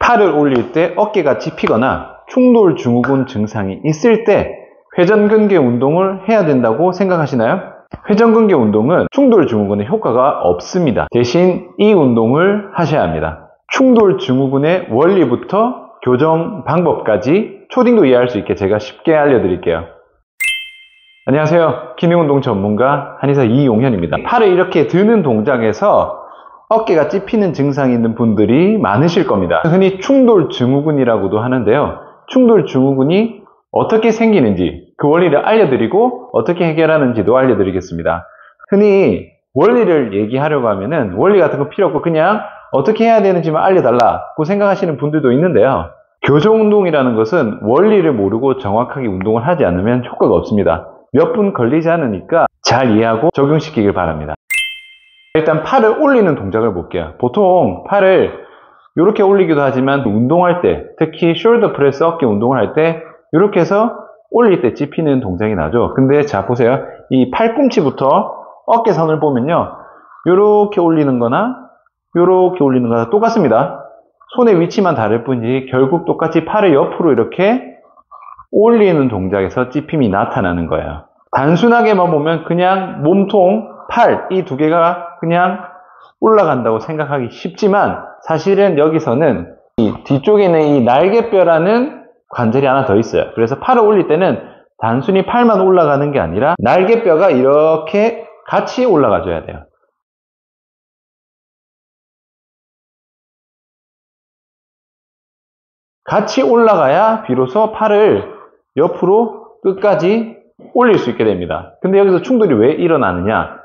팔을 올릴 때 어깨가 찝히거나 충돌 증후군 증상이 있을 때 회전근개 운동을 해야 된다고 생각하시나요? 회전근개 운동은 충돌 증후군에 효과가 없습니다. 대신 이 운동을 하셔야 합니다. 충돌 증후군의 원리부터 교정 방법까지 초딩도 이해할 수 있게 제가 쉽게 알려드릴게요. 안녕하세요. 기능운동 전문가 한의사 이용현입니다. 팔을 이렇게 드는 동작에서 어깨가 찝히는 증상이 있는 분들이 많으실 겁니다. 흔히 충돌 증후군이라고도 하는데요. 충돌 증후군이 어떻게 생기는지 그 원리를 알려드리고 어떻게 해결하는지도 알려드리겠습니다. 흔히 원리를 얘기하려고 하면은 원리 같은 거 필요 없고 그냥 어떻게 해야 되는지만 알려달라고 생각하시는 분들도 있는데요. 교정운동이라는 것은 원리를 모르고 정확하게 운동을 하지 않으면 효과가 없습니다. 몇 분 걸리지 않으니까 잘 이해하고 적용시키길 바랍니다. 일단 팔을 올리는 동작을 볼게요. 보통 팔을 이렇게 올리기도 하지만 운동할 때, 특히 숄더 프레스 어깨 운동을 할 때 이렇게 해서 올릴 때 찝히는 동작이 나죠. 근데 자 보세요. 이 팔꿈치부터 어깨선을 보면요. 이렇게 올리는 거나 이렇게 올리는 거나 똑같습니다. 손의 위치만 다를 뿐이지 결국 똑같이 팔을 옆으로 이렇게 올리는 동작에서 찝힘이 나타나는 거예요. 단순하게만 보면 그냥 몸통, 팔 이 두 개가 그냥 올라간다고 생각하기 쉽지만 사실은 여기서는 이 뒤쪽에 있는 이 날개뼈라는 관절이 하나 더 있어요. 그래서 팔을 올릴 때는 단순히 팔만 올라가는 게 아니라 날개뼈가 이렇게 같이 올라가줘야 돼요. 같이 올라가야 비로소 팔을 옆으로 끝까지 올릴 수 있게 됩니다. 근데 여기서 충돌이 왜 일어나느냐?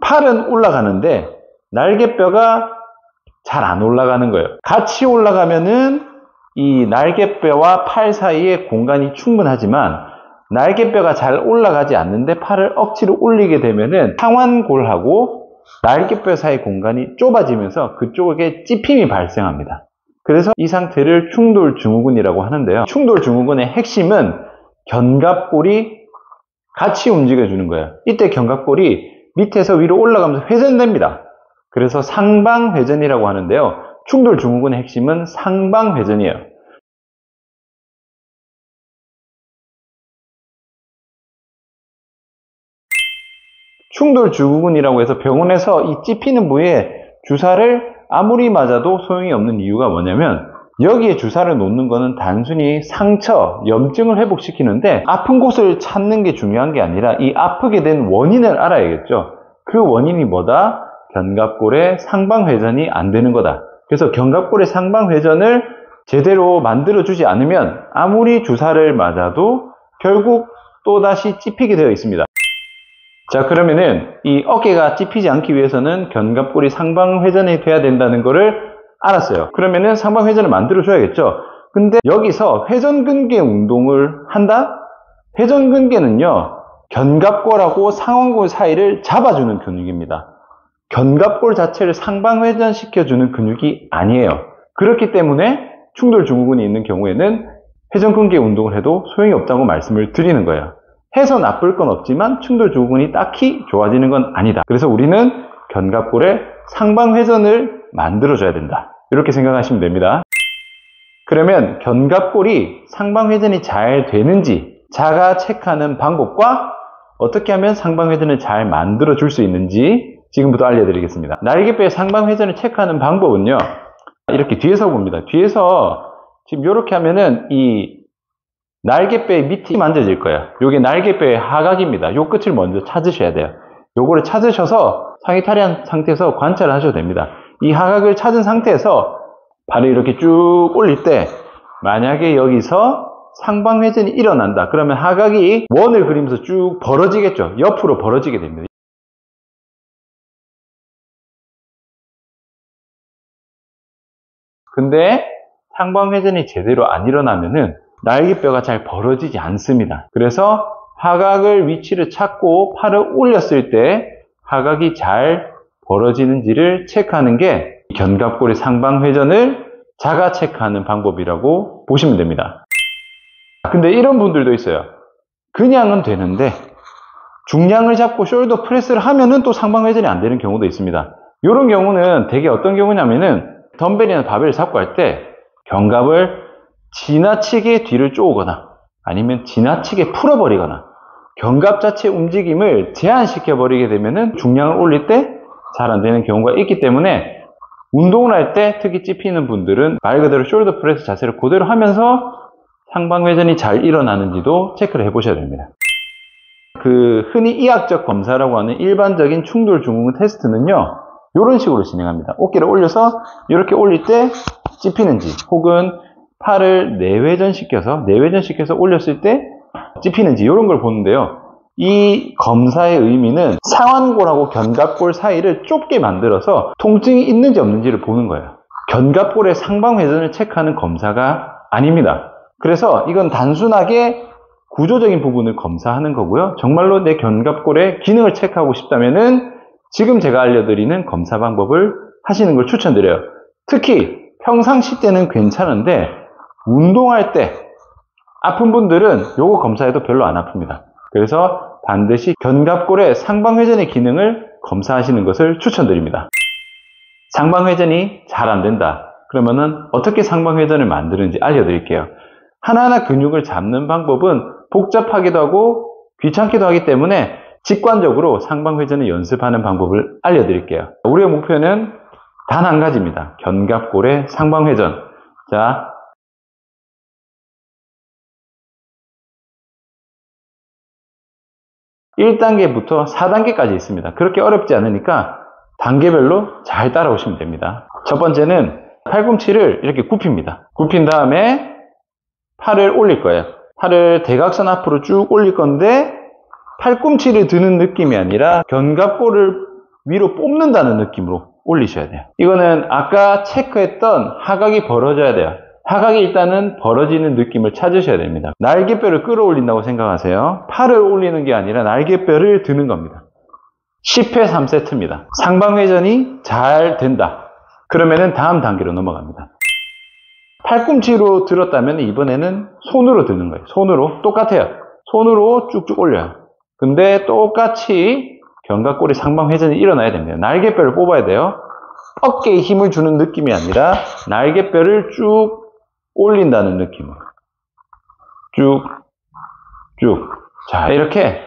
팔은 올라가는데 날개뼈가 잘 안 올라가는 거예요. 같이 올라가면은 이 날개뼈와 팔 사이에 공간이 충분하지만 날개뼈가 잘 올라가지 않는데 팔을 억지로 올리게 되면은 상완골하고 날개뼈 사이 공간이 좁아지면서 그쪽에 찝힘이 발생합니다. 그래서 이 상태를 충돌 증후군이라고 하는데요. 충돌 증후군의 핵심은 견갑골이 같이 움직여주는 거예요. 이때 견갑골이 밑에서 위로 올라가면서 회전됩니다. 그래서 상방회전이라고 하는데요. 충돌 증후군의 핵심은 상방회전이에요. 충돌 증후군이라고 해서 병원에서 이 찝히는 부위에 주사를 아무리 맞아도 소용이 없는 이유가 뭐냐면 여기에 주사를 놓는 거는 단순히 상처, 염증을 회복시키는데 아픈 곳을 찾는 게 중요한 게 아니라 이 아프게 된 원인을 알아야겠죠. 그 원인이 뭐다? 견갑골의 상방회전이 안 되는 거다. 그래서 견갑골의 상방회전을 제대로 만들어주지 않으면 아무리 주사를 맞아도 결국 또다시 찝히게 되어 있습니다. 자, 그러면은 이 어깨가 찝히지 않기 위해서는 견갑골이 상방회전이 돼야 된다는 거를 알았어요. 그러면은 상방회전을 만들어줘야겠죠. 근데 여기서 회전근개 운동을 한다? 회전근개는요, 견갑골하고 상완골 사이를 잡아주는 근육입니다. 견갑골 자체를 상방회전시켜주는 근육이 아니에요. 그렇기 때문에 충돌 증후군이 있는 경우에는 회전근개 운동을 해도 소용이 없다고 말씀을 드리는 거예요. 해서 나쁠 건 없지만 충돌 증후군이 딱히 좋아지는 건 아니다. 그래서 우리는 견갑골의 상방회전을 만들어줘야 된다. 이렇게 생각하시면 됩니다. 그러면 견갑골이 상방회전이 잘 되는지 자가 체크하는 방법과 어떻게 하면 상방회전을 잘 만들어줄 수 있는지 지금부터 알려드리겠습니다. 날개뼈의 상방회전을 체크하는 방법은요. 이렇게 뒤에서 봅니다. 뒤에서 지금 이렇게 하면은 이 날개뼈의 밑이 만져질 거예요. 이게 날개뼈의 하각입니다. 요 끝을 먼저 찾으셔야 돼요. 요거를 찾으셔서 상의탈의한 상태에서 관찰을 하셔도 됩니다. 이 하각을 찾은 상태에서 발을 이렇게 쭉 올릴 때 만약에 여기서 상방회전이 일어난다. 그러면 하각이 원을 그리면서 쭉 벌어지겠죠. 옆으로 벌어지게 됩니다. 근데 상방회전이 제대로 안 일어나면은 날개뼈가 잘 벌어지지 않습니다. 그래서 하각을 위치를 찾고 팔을 올렸을 때 하각이 잘 벌어지는지를 체크하는 게 견갑골의 상방회전을 자가 체크하는 방법이라고 보시면 됩니다. 근데 이런 분들도 있어요. 그냥은 되는데 중량을 잡고 숄더 프레스를 하면은 또 상방회전이 안 되는 경우도 있습니다. 이런 경우는 되게 어떤 경우냐면은 덤벨이나 바벨을 잡고 할 때 견갑을 지나치게 뒤를 쪼거나 아니면 지나치게 풀어버리거나 견갑 자체 움직임을 제한시켜버리게 되면은 중량을 올릴 때 잘 안 되는 경우가 있기 때문에 운동을 할 때 특히 찝히는 분들은 말 그대로 숄더 프레스 자세를 그대로 하면서 상방회전이 잘 일어나는지도 체크를 해보셔야 됩니다. 흔히 이학적 검사라고 하는 일반적인 충돌 증후군 테스트는요, 이런 식으로 진행합니다. 어깨를 올려서 이렇게 올릴 때 찝히는지, 혹은 팔을 내회전시켜서 올렸을 때 찝히는지, 이런 걸 보는데요. 이 검사의 의미는 상완골하고 견갑골 사이를 좁게 만들어서 통증이 있는지 없는지를 보는 거예요. 견갑골의 상방회전을 체크하는 검사가 아닙니다. 그래서 이건 단순하게 구조적인 부분을 검사하는 거고요. 정말로 내 견갑골의 기능을 체크하고 싶다면은 지금 제가 알려드리는 검사 방법을 하시는 걸 추천드려요. 특히 평상시 때는 괜찮은데 운동할 때 아픈 분들은 요거 검사해도 별로 안 아픕니다. 그래서 반드시 견갑골의 상방회전의 기능을 검사하시는 것을 추천드립니다. 상방회전이 잘 안 된다. 그러면은 어떻게 상방회전을 만드는지 알려드릴게요. 하나하나 근육을 잡는 방법은 복잡하기도 하고 귀찮기도 하기 때문에 직관적으로 상방회전을 연습하는 방법을 알려드릴게요. 우리의 목표는 단 한 가지입니다. 견갑골의 상방회전. 자, 1단계부터 4단계까지 있습니다. 그렇게 어렵지 않으니까 단계별로 잘 따라오시면 됩니다. 첫 번째는 팔꿈치를 이렇게 굽힙니다. 굽힌 다음에 팔을 올릴 거예요. 팔을 대각선 앞으로 쭉 올릴 건데 팔꿈치를 드는 느낌이 아니라 견갑골을 위로 뽑는다는 느낌으로 올리셔야 돼요. 이거는 아까 체크했던 하각이 벌어져야 돼요. 하각이 일단은 벌어지는 느낌을 찾으셔야 됩니다. 날개뼈를 끌어올린다고 생각하세요. 팔을 올리는 게 아니라 날개뼈를 드는 겁니다. 10회 3세트입니다. 상방회전이 잘 된다. 그러면은 다음 단계로 넘어갑니다. 팔꿈치로 들었다면 이번에는 손으로 드는 거예요. 손으로 똑같아요. 손으로 쭉쭉 올려요. 근데 똑같이 견갑골이 상방회전이 일어나야 됩니다. 날개뼈를 뽑아야 돼요. 어깨에 힘을 주는 느낌이 아니라 날개뼈를 쭉 올린다는 느낌으로 쭉. 자, 이렇게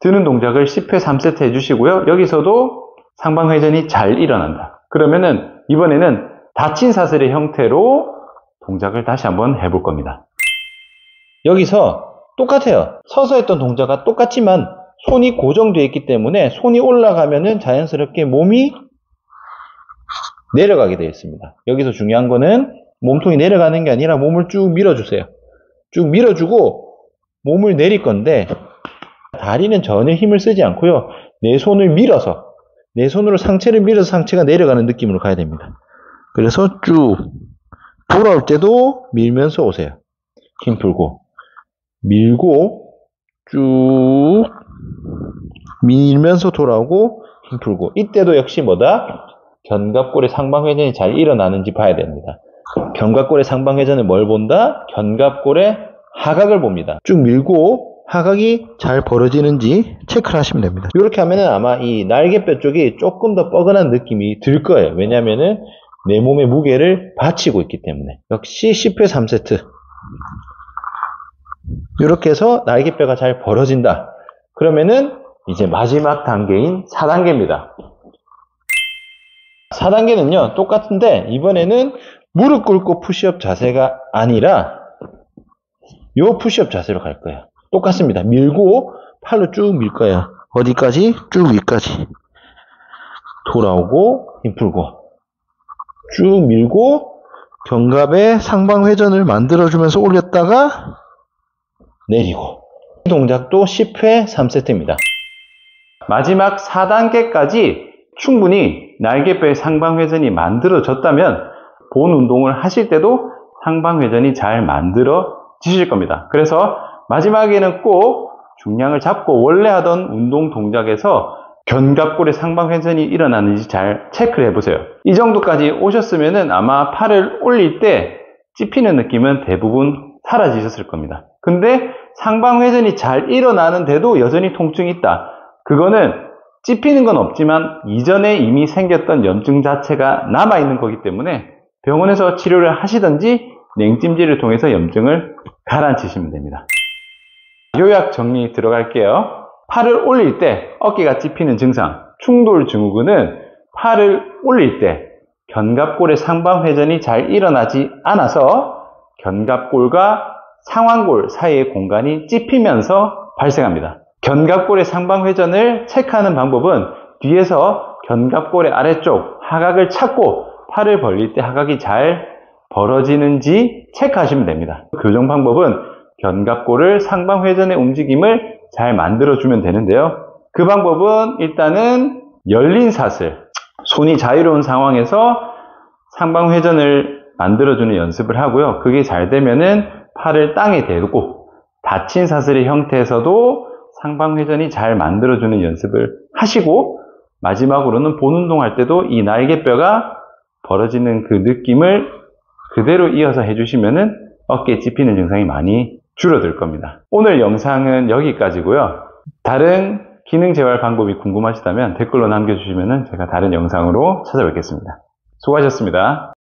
드는 동작을 10회 3세트 해주시고요. 여기서도 상방회전이 잘 일어난다. 그러면은 이번에는 닫힌 사슬의 형태로 동작을 다시 한번 해볼 겁니다. 여기서 똑같아요. 서서 했던 동작과 똑같지만 손이 고정되어 있기 때문에 손이 올라가면은 자연스럽게 몸이 내려가게 되어 있습니다. 여기서 중요한 거는 몸통이 내려가는 게 아니라 몸을 쭉 밀어주세요. 쭉 밀어주고 몸을 내릴 건데 다리는 전혀 힘을 쓰지 않고요. 내 손을 밀어서 내 손으로 상체를 밀어서 상체가 내려가는 느낌으로 가야 됩니다. 그래서 쭉 돌아올 때도 밀면서 오세요. 힘 풀고 밀고 쭉 밀면서 돌아오고 힘 풀고 이때도 역시 뭐다? 견갑골의 상방회전이 잘 일어나는지 봐야 됩니다. 견갑골의 상방회전을 뭘 본다? 견갑골의 하각을 봅니다. 쭉 밀고 하각이 잘 벌어지는지 체크를 하시면 됩니다. 이렇게 하면은 아마 이 날개뼈 쪽이 조금 더 뻐근한 느낌이 들 거예요. 왜냐면은 내 몸의 무게를 받치고 있기 때문에. 역시 10회 3세트. 이렇게 해서 날개뼈가 잘 벌어진다. 그러면은 이제 마지막 단계인 4단계입니다. 4단계는요, 똑같은데, 이번에는 무릎 꿇고 푸시업 자세가 아니라, 요 푸시업 자세로 갈 거예요. 똑같습니다. 밀고, 팔로 쭉 밀 거예요. 어디까지? 쭉 위까지. 돌아오고, 힘 풀고. 쭉 밀고, 견갑의 상방회전을 만들어주면서 올렸다가, 내리고. 이 동작도 10회 3세트입니다. 마지막 4단계까지 충분히 날개뼈의 상방회전이 만들어졌다면 본 운동을 하실 때도 상방회전이 잘 만들어지실 겁니다. 그래서 마지막에는 꼭 중량을 잡고 원래 하던 운동 동작에서 견갑골의 상방회전이 일어나는지 잘 체크를 해보세요. 이 정도까지 오셨으면 아마 팔을 올릴 때 찝히는 느낌은 대부분 사라지셨을 겁니다. 근데 상방회전이 잘 일어나는데도 여전히 통증이 있다. 그거는 찝히는 건 없지만 이전에 이미 생겼던 염증 자체가 남아있는 거기 때문에 병원에서 치료를 하시든지 냉찜질을 통해서 염증을 가라앉히시면 됩니다. 요약 정리 들어갈게요. 팔을 올릴 때 어깨가 찝히는 증상, 충돌 증후군은 팔을 올릴 때 견갑골의 상방회전이 잘 일어나지 않아서 견갑골과 상완골 사이의 공간이 찝히면서 발생합니다. 견갑골의 상방회전을 체크하는 방법은 뒤에서 견갑골의 아래쪽 하각을 찾고 팔을 벌릴 때 하각이 잘 벌어지는지 체크하시면 됩니다. 교정 방법은 견갑골을 상방회전의 움직임을 잘 만들어주면 되는데요. 그 방법은 일단은 열린 사슬, 손이 자유로운 상황에서 상방회전을 만들어주는 연습을 하고요. 그게 잘 되면은 팔을 땅에 대고 닫힌 사슬의 형태에서도 상방회전이 잘 만들어주는 연습을 하시고, 마지막으로는 본 운동할 때도 이 날개뼈가 벌어지는 그 느낌을 그대로 이어서 해주시면은 어깨에 찝히는 증상이 많이 줄어들 겁니다. 오늘 영상은 여기까지고요. 다른 기능 재활 방법이 궁금하시다면 댓글로 남겨주시면 제가 다른 영상으로 찾아뵙겠습니다. 수고하셨습니다.